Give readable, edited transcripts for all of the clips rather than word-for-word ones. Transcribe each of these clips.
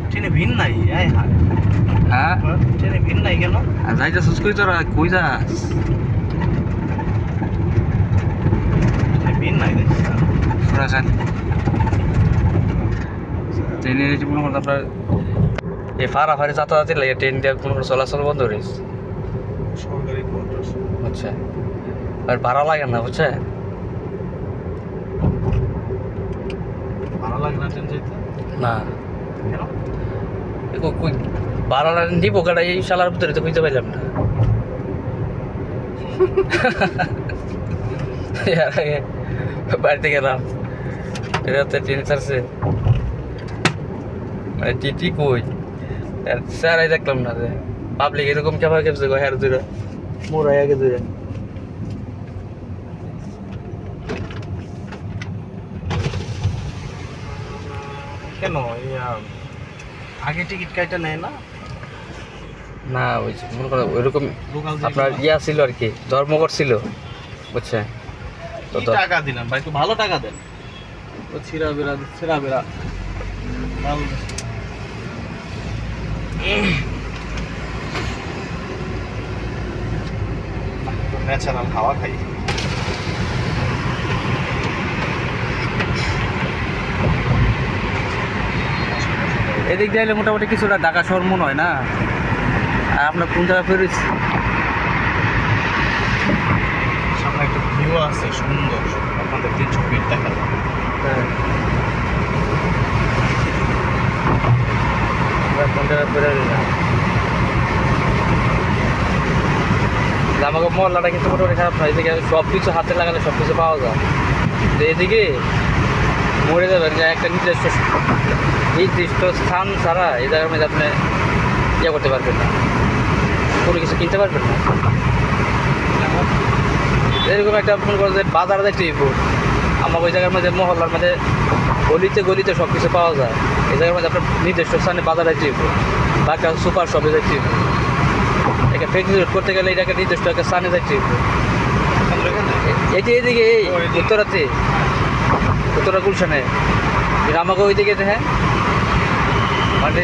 ট্রেনে ভিড় নাই হ্যাঁ ট্রেনে ভিড় নাই কেন? যাইতে সুস কই তোরা কই যাস? ভিড় নাই দেখছি সরাসরি ট্রেনে মনে করতে আপনার এই ফাড়াফাড়ি যাতায়াতের লাগে ট্রেন দিয়ে কোনো চলাচল বন্ধ রয়েছে। সরকারি কোয়ার্টার আচ্ছা আর ভাড়া লাগে না বুঝছে? ভাড়া লাগে না ট্রেন যেতে? না কেন? কই ভাড়া দিব কাটা এই শালার ভিতরে তো বুঝতে পারলাম না। এর আগে বাড়িতে গেলাম এটা তো ট্রেন ছাড়ছে মানে টিটি কই স্যারাই দেখলাম না যে পাবলিক এরকম কেমন কেমছে গো হ্যার দূরে মোড়াই আগে দূরে কেন আগে টিকিট কাইটা নেয় না? না ওই মনে করো ওইরকম আপনার ইয়া ছিল আর কি ধর্মঘট ছিল বুঝছেন তো টাকা দিলাম ভাই, একটু ভালো টাকা দেন। ও ছিঁড়া বেড়া ন্যাচারাল হাওয়া খাই। এদিক দিয়ে মোটামুটি কিছুটা ঢাকা শহর মনে হয় না। আর আপনার কোন জায়গায় ফেরেছি? সামনে একটা ভিউ আছে সুন্দর, আপনাদের 300 ফিট দেখা যায়। কোন জায়গায় ফেরে আমাকে মহল্লাটা কিন্তু মোটামুটি খারাপ নয়। এদিকে সব কিছু হাতে লাগালে সব কিছু পাওয়া যায়। তো এদিকে মরে যাবেন যে একটা নির্দিষ্ট স্থান ছাড়া এই জায়গার মধ্যে আপনি ইয়ে করতে পারবেন না, কোনো কিছু কিনতে পারবেন না। এরকম একটা মনে করেন যে বাজার যাইতে আমার ওই জায়গার মধ্যে মহল্লার মধ্যে গলিতে গলিতে সব কিছু পাওয়া যায়। এই জায়গার মধ্যে আপনার নির্দিষ্ট স্থানে বাজার যাইতে বা একটা সুপার শপে যাইতে এটা ফ্যাক্টরি করতে গেলে এটাকে নির্দিষ্ট একটা স্থানে যাইতে এটি এদিকে এই উত্তরাতে উত্তরা গুলশানে আমাকে ওইদিকে হ্যাঁ মানে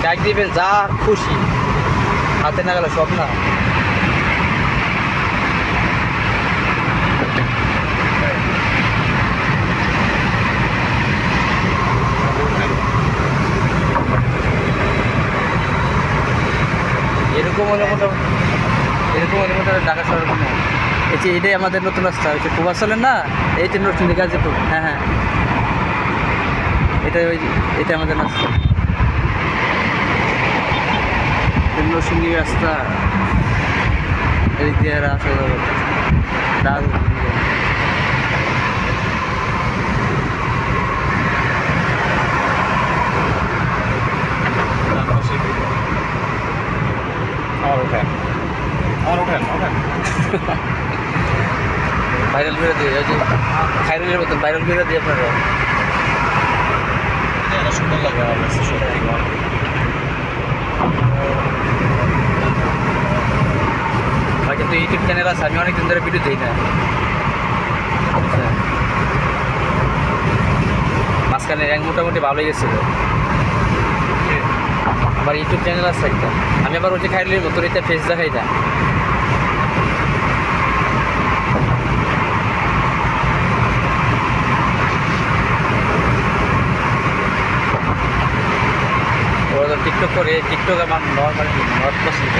গাইড দিবেন যা খুশি হাতে না গেলে সব না। এরকম হলে মোটামুটি ঢাকা শহর কোনো এটাই আমাদের নতুন রাস্তা হচ্ছে কুমার চলেন না, এই তিন নতুন গাজীপুর। হ্যাঁ হ্যাঁ এটা আমাদের রাস্তা নরসিংদী রাস্তা। এদিক দিয়ে আসা যাবে দারুণ। ভাইরাল করে দিয়ে ওই যে খাইরুলের মতন ভাইরাল করে দিয়ে আপনারা সুন্দর লাগে আমার কাছে সত্যি। আমার কিন্তু ইউটিউব চ্যানেল আছে, আমি অনেকদিন ধরে ভিডিও দিই না। মাঝখানে র্যাঙ্ক মোটামুটি ভালোই গেছিল। আমার ইউটিউব চ্যানেল আছে একটা, আমি আবার ওই যে খাইরুলের মতন এটা ফেস দেখাই না। ওরা টিকটক করে, টিকটক আমার নর্মালি নট পছন্দ।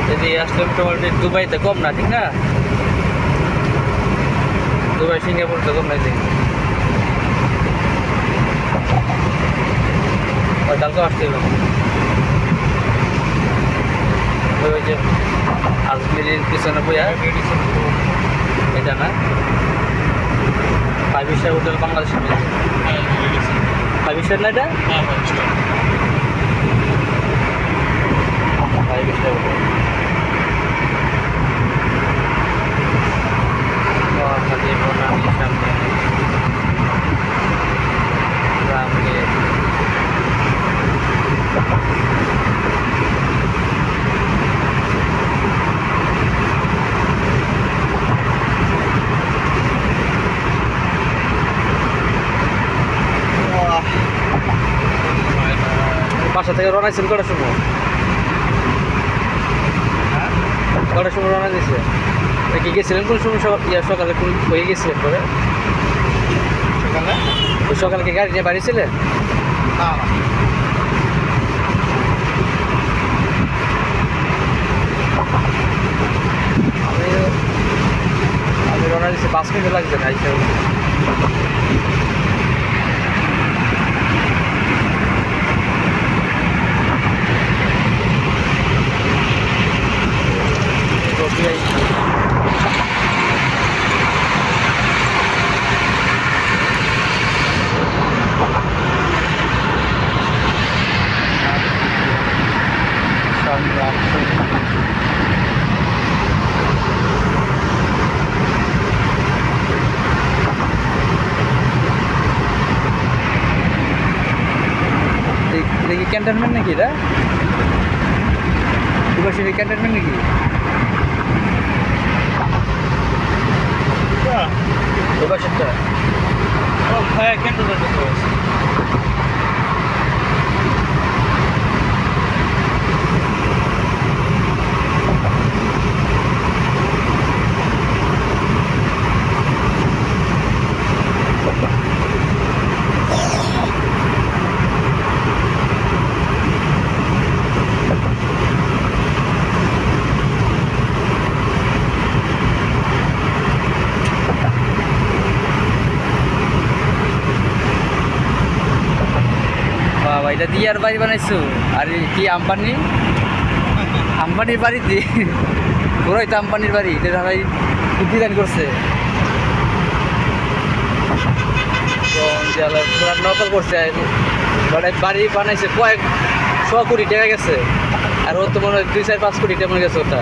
যদি আসলে মোটামুটি দুবাইতে কম না, ঠিক না? দুবাই সিঙ্গাপুর তো কম নাই দেখি। কালকে আসছিল ওই যে আজমিরের পিছনে বইয়া এটা না 5 স্টার হোটেল বাংলাদেশের 5 স্টার না এটা 5 স্টার হোটেল সামনে বাসা থেকে রওনা ছিল কটার সময়? হ্যাঁ কটার সময় রওনা দিয়েছে? কি গেছিলেন কোন সময়? সকালে কোন হয়ে গেছিলেন পরে? সকালে ওই সকালে কি গাড়ি নিয়ে বাড়ি ছিলেন? না না আমি আমি রওনা দিয়েছি 5 মিনিট লাগছে না হিসেবে। দেখি ক্যান্টনমেন্ট নাকি এটা? ইউনিভার্সিটি ক্যান্টনমেন্ট নাকি? ওই পাশেরটা? ও হ্যাঁ ক্যান্টনমেন্টে তো আছে। বাবা, এটা দিয়ে আর বাড়ি বানাইছো? আর কি আম্বানি? আম্বানির বাড়িতে পুরোই তো আম্বানির বাড়ি। এটা ভাই ডিজাইন করছে পুরা নকল করছে। বাড়ি বানাইছে কয়েক 100 কোটি টাকা গেছে। আর ও তো মনে হয় 2-4-5 কোটি টাকা মনে গেছে ওটা।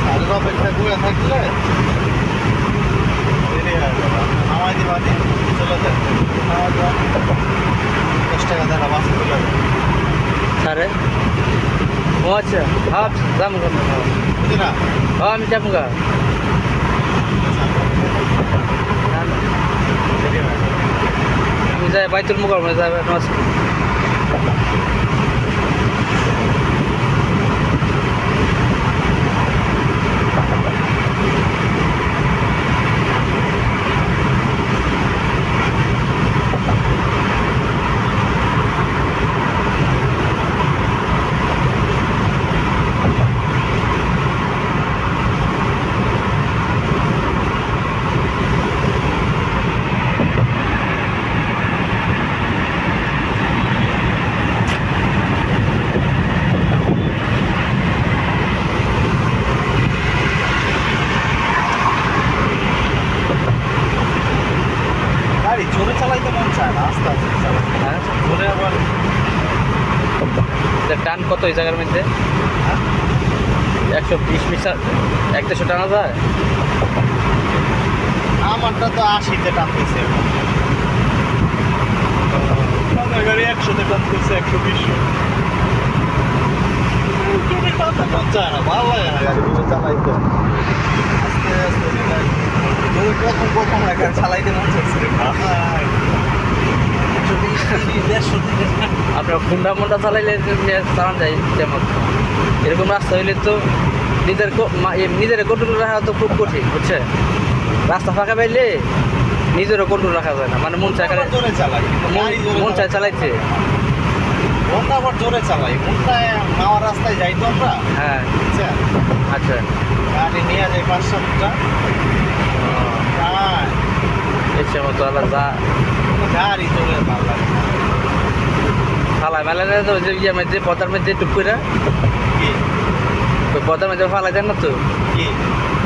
সারের অপেক্ষা করে থাকলে দেরি হয়ে যাবে। নামাই দিবা দি চলে যায়। নামাই দেওয়া 10 টাকা দেয় বাসে চলে যায়। সারে ও আচ্ছা, হ্যাঁ যাবো বুঝলি না? হ্যাঁ আমি যাবো গা। দেরি হয়ে যাবে। আমি যাই বাইতুল মুকাররমে যাবে নামাজ। গাড়ি জোরে চালাইতে মন চায় না, আস্তে আস্তে চালাইতে। হ্যাঁ, জোরে আবার এটা টান কত এই জায়গার মধ্যে? হ্যাঁ 120 মিটার 150 টানা যায়? আমারটা তো 80-তে টানতেছে এখন। আমার গাড়ি 100-তে টানতেছে, 120। জোরে টানতে মন চায় না, ভালো লাগে না গাড়িগুলো চালাইতে। আস্তে আস্তে চালাই। জোরে প্রথম গাড়ি চালাইতে মন চাচ্ছে রে ভাই। 120-150 আপনার খুন্ডা মুন্ডা চালাইলে চালান যায় তেমন। এরকম রাস্তা হইলে তো নিজের কন্ট্রোল রাখা তো খুব কঠিন, বুঝছে? রাস্তা ফাঁকা পাইলে নিজেরও কন্ট্রোল রাখা যায় না, মানে মন চায় আবার জোরে চালাই, গাড়ি জোরে মন চায় চালাইছে। মনটা আবার জোরে চালাই, মনটা নাওয়ার রাস্তায় যাই তো আমরা, হ্যাঁ বুঝছেন? আচ্ছা, গাড়ি নিয়ে যাই 5-7টা। ইচ্ছে মতো আবার যা গাড়ি জোরে ভালো লাগে না। ফালাই মেলা তো যে ইয়ে মধ্যে পদার মধ্যে টুক করে কি ওই পদার মধ্যে ফালাই দেন না তো কি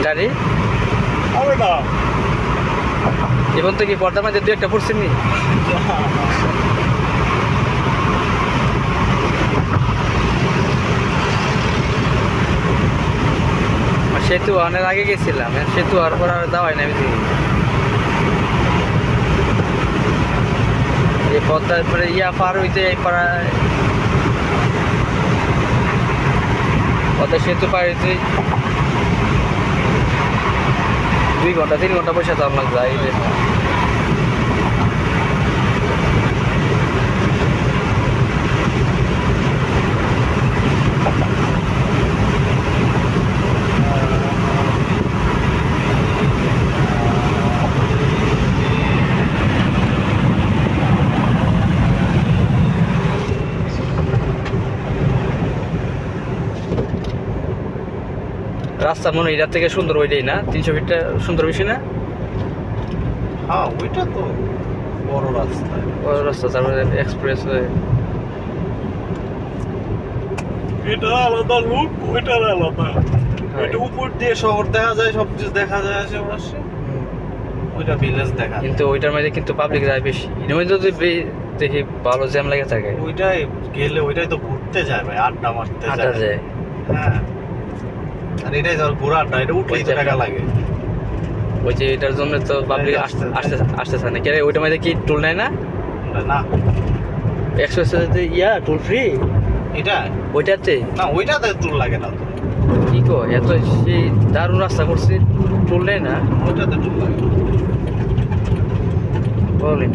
গাড়ি। হবে না। এখন তো কি পর্দার মধ্যে 2-1টা পড়ছেন নি? সেতু অনেক আগে গেছিলাম, সেতু আর পর আর যাওয়াই না আমি দেখি। এই পদ্মার পরে ইয়া পার হইতে এই পাড়ায় পদ্মা সেতু পার হইতে 2 ঘন্টা 3 ঘন্টা বসে তো আমরা যাই। রাস্তা মনে হয় এটার থেকে সুন্দর ওইটাই না, 300 ফিটটা সুন্দর বেশি না? হ্যাঁ ওইটা তো বড় রাস্তা। বড় রাস্তা, তারপরে এক্সপ্রেস হয়ে এটা আলাদা লুক, ওইটার আলাদা। ওইটা উপর দিয়ে শহর দেখা যায়, সব কিছু দেখা যায় আশেপাশে, ওইটা ভিলেজ দেখা যায়। কিন্তু ওইটার মধ্যে কিন্তু পাবলিক যায় বেশি, এর মধ্যে যদি দেখি ভালো জ্যাম লেগে থাকে। ওইটাই গেলে ওইটাই তো ঘুরতে যায় ভাই, আড্ডা মারতে আড্ডা যায়। যায়। হ্যাঁ, আর এটাই ধর ঘোরা আড্ডা, এটা উঠলেই তো টাকা লাগে। ওই যে এটার জন্য তো পাবলিক আসতেছে না। কেন ওইটার মধ্যে কি টুল নেয় না? না এক্সপ্রেসে ইয়া টুল ফ্রি এটা ওইটাতে না, ওইটাতে টুল লাগে না তো। কি কো, এত সেই দারুণ রাস্তা করছে, টুল নেয় না? ওইটাতে টুল লাগে। বলেন